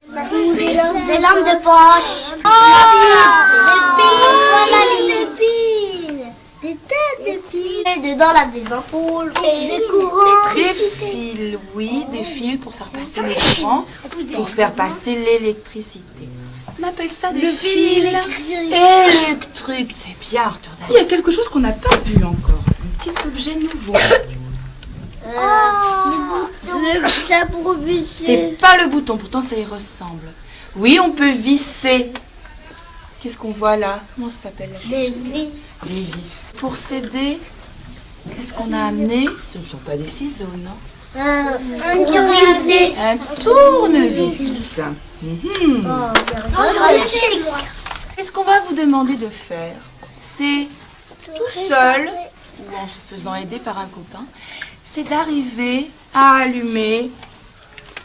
Des lampes de poche. Des piles. Des têtes de piles. Et dedans là des ampoules. Des courants. Des fils, oui, des fils pour faire passer les courants, pour faire passer l'électricité. On appelle ça des fils électriques. C'est bien, Arthur. Il y a quelque chose qu'on n'a pas vu encore. Un petit objet nouveau. Ça pour visser. C'est pas le bouton, pourtant ça y ressemble. Oui, on peut visser. Qu'est-ce qu'on voit là? Comment ça s'appelle la Des chose? vis. Des vis. Pour s'aider, qu'est-ce qu'on a amené? Ce ne sont pas des ciseaux, non? Un tournevis. Un tournevis. Mhm. Qu'est-ce qu'on va vous demander de faire? C'est tout seul, ou en se faisant aider par un copain, c'est d'arriver à allumer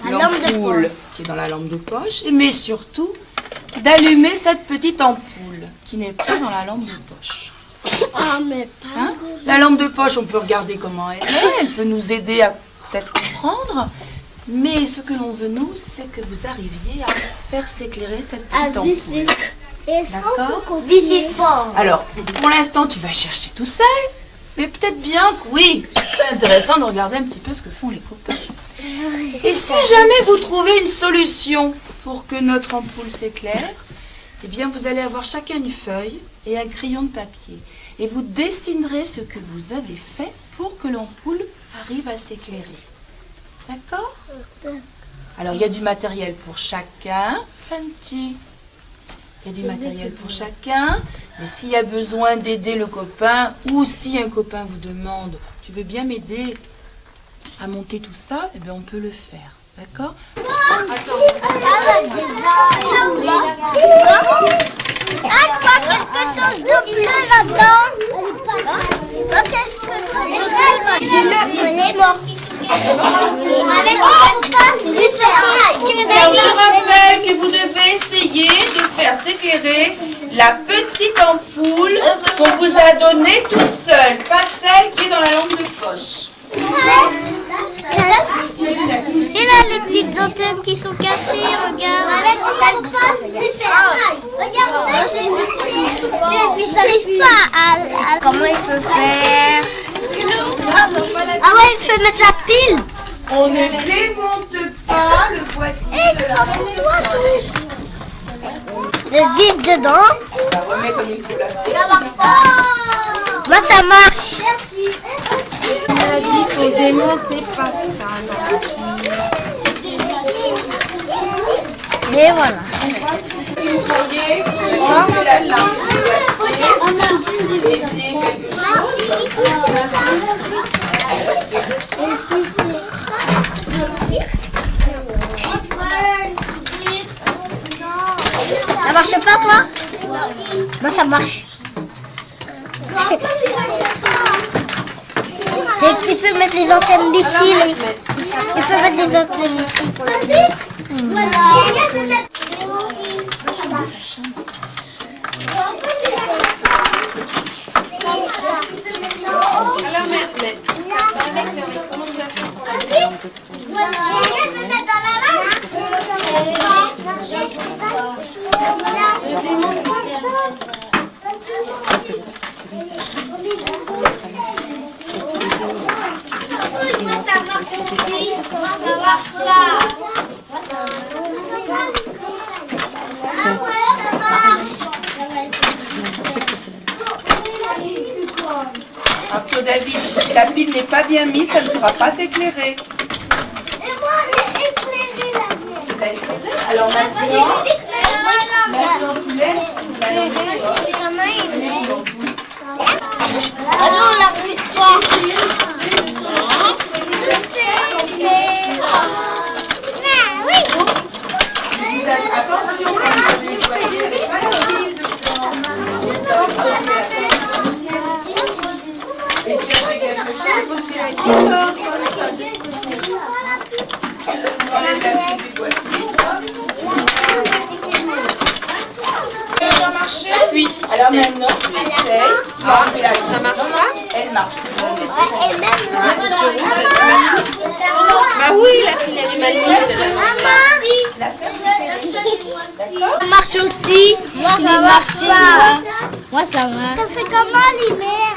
l'ampoule qui est dans la lampe de poche, mais surtout d'allumer cette petite ampoule qui n'est pas dans la lampe de poche. Ah, mais pas. Hein? La lampe de poche, on peut regarder comment elle est, elle peut nous aider à peut-être comprendre, mais ce que l'on veut, nous, c'est que vous arriviez à faire s'éclairer cette petite ampoule. Est-ce D'accord. qu'on peut visser fort? Alors, pour l'instant, tu vas chercher tout seul, mais peut-être bien que oui, c'est intéressant de regarder un petit peu ce que font les copains. Et si jamais vous trouvez une solution pour que notre ampoule s'éclaire, eh bien, vous allez avoir chacun une feuille et un crayon de papier. Et vous dessinerez ce que vous avez fait pour que l'ampoule arrive à s'éclairer. D'accord? Alors, il y a du matériel pour chacun. Il y a du matériel pour chacun. Mais s'il y a besoin d'aider le copain, ou si un copain vous demande « Tu veux bien m'aider à monter tout ça ?» Eh bien, on peut le faire. D'accord? Quelque chose de bleu là-dedans. Quelque chose de bleu. Elle est morte. Alors, je rappelle que vous devez essayer de faire s'éclairer la petite ampoule qu'on vous a donnée toute seule, pas celle qui est dans la lampe de poche. Et là, les petites antennes qui sont cassées, regarde. Comment il faut faire? Ah ouais, il faut mettre la pile. On ne démonte pas le boîtier de la lampe de poche. Le vis dedans. On la remet comme il faut la faire. Moi, ça marche. Elle a dit qu'on démontait pas ça. Et voilà. Vous voyez, enlever la lampe du boîtier et essayer quelque chose. Ça marche pas, toi? Moi, ça marche. Il faut mettre les antennes d'ici. Il faut mettre les antennes ici. Alors, mais avec le comment tu vas faire? Arthur David, si la pile n'est pas bien mise, ça ne pourra pas s'éclairer. Tu l'as éclairé? Alors maintenant, tu laisses l'allumer. Alors, on l'a plus de fois. Attention, quand vous avez nettoyé, elle n'est pas la pile dedans. Et chercher quelque chose, vous tirez qui sort. On enlève la pile du boîtier. Ça va marcher? Oui. Alors maintenant, tu essayes. Tu vas enlever la pile. Ça marche pas? Elle marche. Bah oui, la pile elle est mal mise. La faire s'éclairer. D'accord? Ça marche aussi. Moi, ça marche pas. Moi, ça marche. Ça fait comment l'hiver?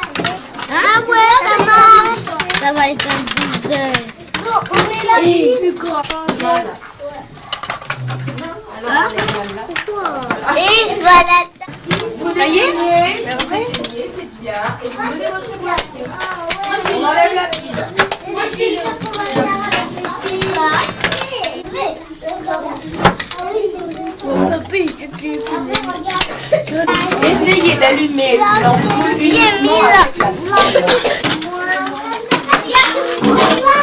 Ah ouais, ça marche. Ça va être un bordel. Bon, on met la vie plus grand. Voilà. Alors, Et je vois la vous essayez, c'est bien. Et vous posez votre boîtier. On enlève la pile. Essayez d'allumer l'ampoule uniquement avec la pile.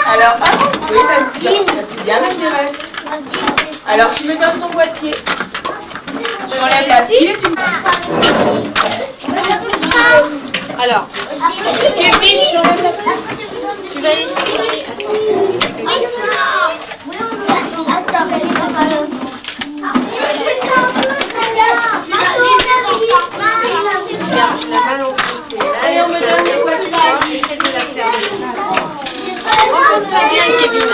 Alors, oui, c'est bien, m'intéresse. Alors, tu me donnes ton boîtier. Tu enlèves la pile et tu me... Alors, Kevin, j'enlève la pile. Tu vas essayer. Regarde, tu la main enfoncée. Là, on me donne le boîtier. Essaie de la fermer. Enfonce-la bien, Kevin.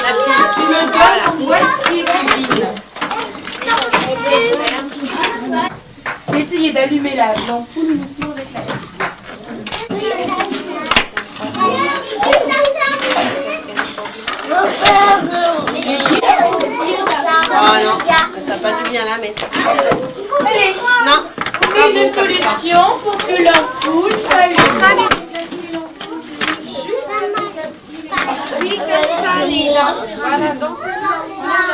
La pile. Tu me donnes ton boîtier, Kevin. Essayez d'allumer l'ampoule uniquement avec la pile. Oh non, ça n'a pas dû bien la mettre. Allez, Non. trouvez une solution pour que l'ampoule s'allume. Oui, comme ça, Léla. Voilà, dans ce sens-là.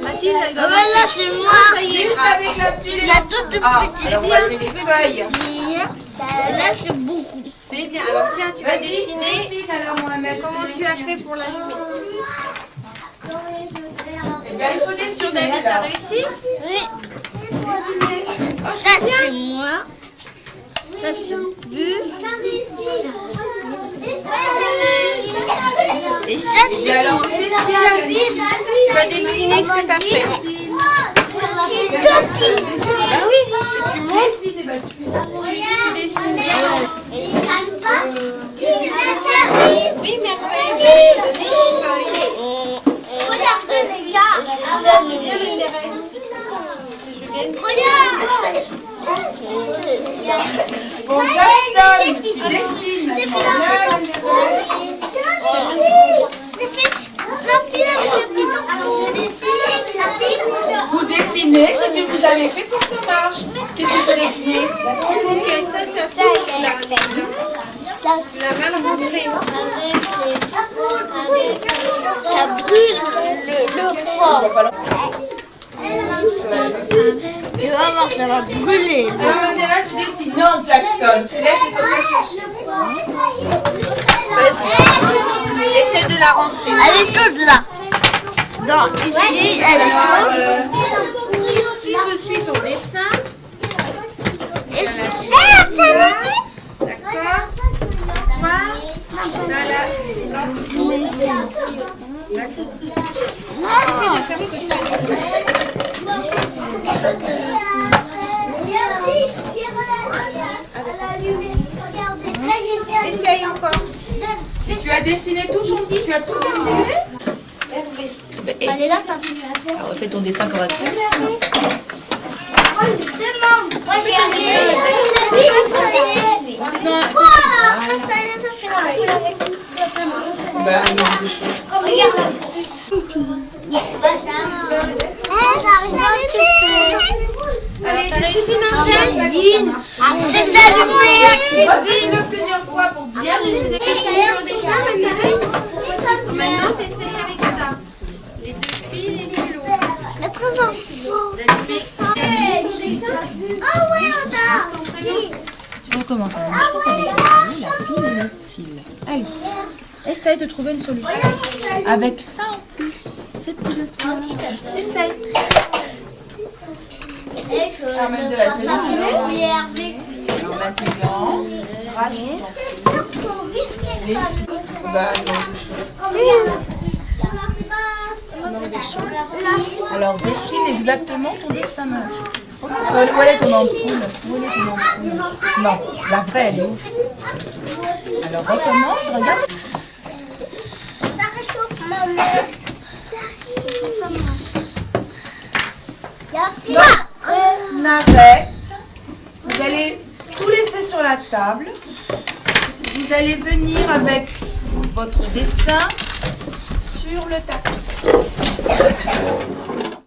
Assise, elle doit Là, c'est moi. Juste avec la pile et La la toute Ah, petite. alors on va donner des feuilles. Là, c'est beaucoup. C'est bien. Alors tiens, tu vas Vas-y, dessiner. dessine, alors on va mettre Comment tu as fait pour l'allumer? Eh bien, il faut dessiner. T'as Alors. réussi? Oui. Ça, c'est moi. Ça, c'est bu. Et ça, Et c'est alors, moi. dessine. Tu vas dessiner ce que tu as fait. Ah oui, tu dessines, et ben tu dessines bien. Oui, mais après, il faut donner une feuille. Regardez les gars. Bon, Jackson, tu dessines. C'est fait Maintenant. C'est fait la pile avec le petit ampoule. La pile. Vous dessinez ce que vous avez fait pour que ça marche. Qu'est-ce que tu peux dessiner? Ok, ça, tu as fait. Tu l'as mal montré. Ça brûle le fort. Tu vas voir, ça va brûler. Alors, maintenant, tu dessines. Non, Jackson, tu laisses les copains chercher. Vas-y. Essaie de la rentrer. Elle est chaude là. Non, ici, elle est chaude. Si je suis ton dessin, d'accord? Toi, dans la... D'accord. Essaie de faire ce que tu as dit. Essaye encore. Et tu as dessiné tout ton... Tu as tout dessiné? Elle est là, t'as pu Alors, fais ton dessin correctement. demande. Moi, j'ai Ils ont un... Voilà, ça y est, ça fait la pile avec Ben, il y a des choses. regarde. Alors, t'as réussi, non? C'est ça le meilleur. Refais-le plusieurs fois pour bien dessiner. Maintenant, t'essayes avec ça. Les deux piles et les lots. Mais très enfant. Ah ouais, on a. On recommence la même chose avec la pile et le fil. Allez, essaye de trouver une solution. Avec ça en plus, ces petits instruments. Essaye. Permettre de la dessiner. Alors maintenant, rajoute les fils. Bah, alors dessine exactement ton dessin. Où est ton ampoule? Où est ton ampoule? Non, la vraie, elle est où? Alors recommence, regarde. Ça réchauffe, maman. navette. Vous allez tout laisser sur la table. Vous allez venir avec votre dessin sur le tapis.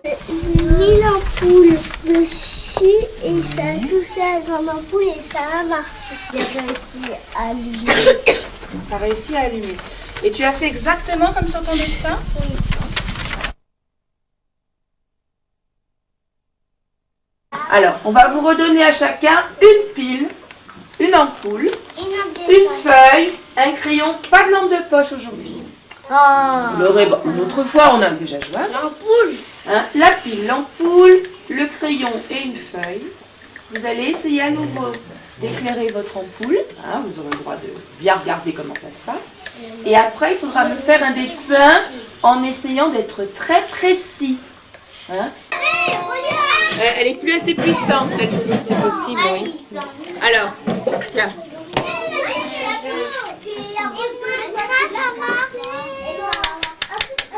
J'ai mis l'ampoule dessus et ça a touché à la grande ampoule et ça a marché. J'ai réussi à allumer. Tu as réussi à allumer. Et tu as fait exactement comme sur ton dessin? Oui. Alors, on va vous redonner à chacun une pile, une ampoule, une feuille, un crayon, pas de lampe de poche aujourd'hui. Vous l'aurez, bon, une autre fois, on a déjà joué. L'ampoule. Hein, la pile, l'ampoule, le crayon et une feuille. Vous allez essayer à nouveau d'éclairer votre ampoule. Hein, vous aurez le droit de bien regarder comment ça se passe. Et après, il faudra me faire un dessin en essayant d'être très précis. Hein? Elle est plus assez puissante, celle-ci. C'est possible, oui. Alors, tiens.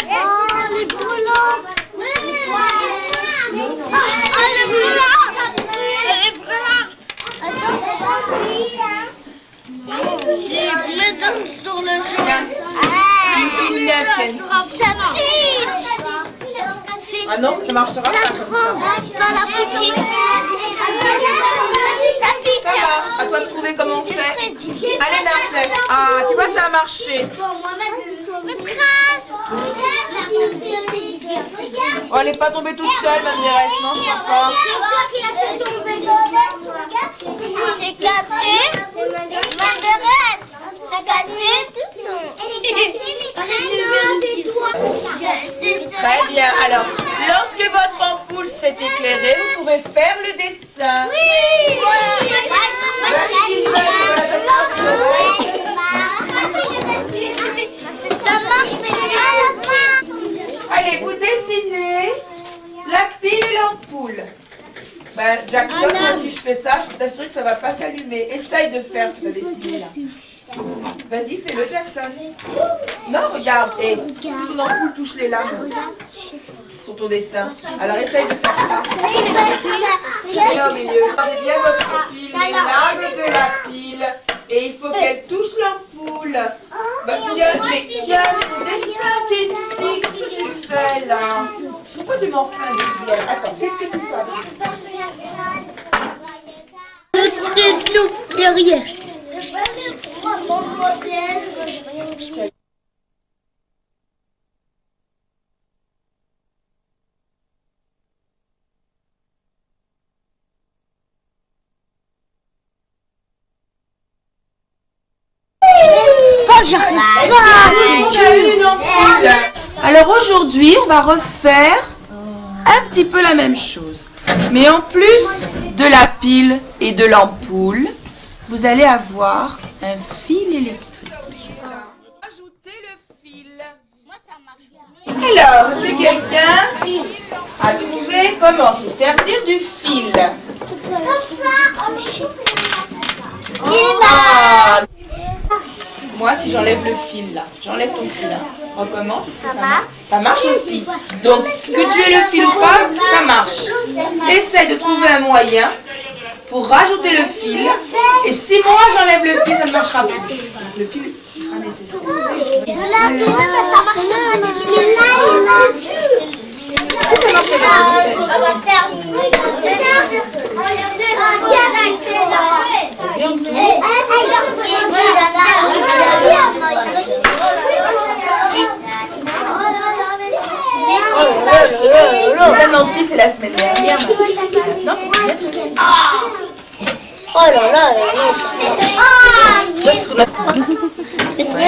Oh, elle est brûlante. Elle est brûlante. Attends, j'ai mes dents sur le jeu. Ça pitch. Ah non, ça marchera pas La comme ça. grande, pas la petite. Ça pitch. Ça marche. À toi de trouver comment on fait. Allez, Narcisse. Ah, tu vois, ça a marché. Me trace. Oh, elle n'est pas tombée toute seule, Madérès. Non, je crois pas. J'ai cassé. Madérès. C'est cassé. Très bien. Alors, lorsque votre ampoule s'est éclairée, vous pourrez faire le dessin. Ça marche, mais Allez, vous dessinez la pile et l'ampoule. Ben, Jackson, moi, si je fais ça, je peux t'assurer que ça va pas s'allumer. Essaye de faire ce que tu as dessiné là. Vas-y, fais-le, Jackson. Non, regarde. Et est-ce que ton ampoule touche les lames sur ton dessin? Alors, essaye de faire ça. Là au milieu. Regardez bien votre fil, les lames de la pile. Et il faut qu'elle touche l'ampoule. Bah, tiens, ton dessin, qu'est-ce que tu fais là? Pourquoi tu m'en fais un deuxième? Attends, qu'est-ce que tu fais? derrière. Oh, j'arrive pas. Alors aujourd'hui, on va refaire un petit peu la même chose. Mais en plus de la pile et de l'ampoule, vous allez avoir un fil électrique. Ajoutez le fil. Alors, est-ce que quelqu'un a trouvé comment se servir du fil? Ah. Moi, si j'enlève le fil là, j'enlève ton fil là, recommence, est-ce que ça marche? Ça marche aussi. Donc, que tu aies le fil ou pas, ça marche. Essaye de trouver un moyen pour rajouter le fil. Et si moi j'enlève le fil, ça ne marchera plus. Donc, le fil sera nécessaire. Je l'ai mais ça marche pas. Si ça marche pas, On va terminer. vas-y, on tourne. Ça, Nancy, c'est la semaine dernière. Non? Oh là là,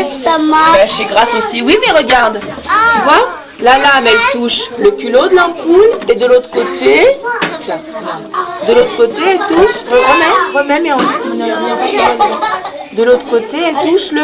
ça marche. Ben, chez Grace aussi. Oui, mais regarde. Tu vois? La lame, elle touche le culot de l'ampoule. Et de l'autre côté, elle touche. Remets, mais de l'autre côté, elle touche le...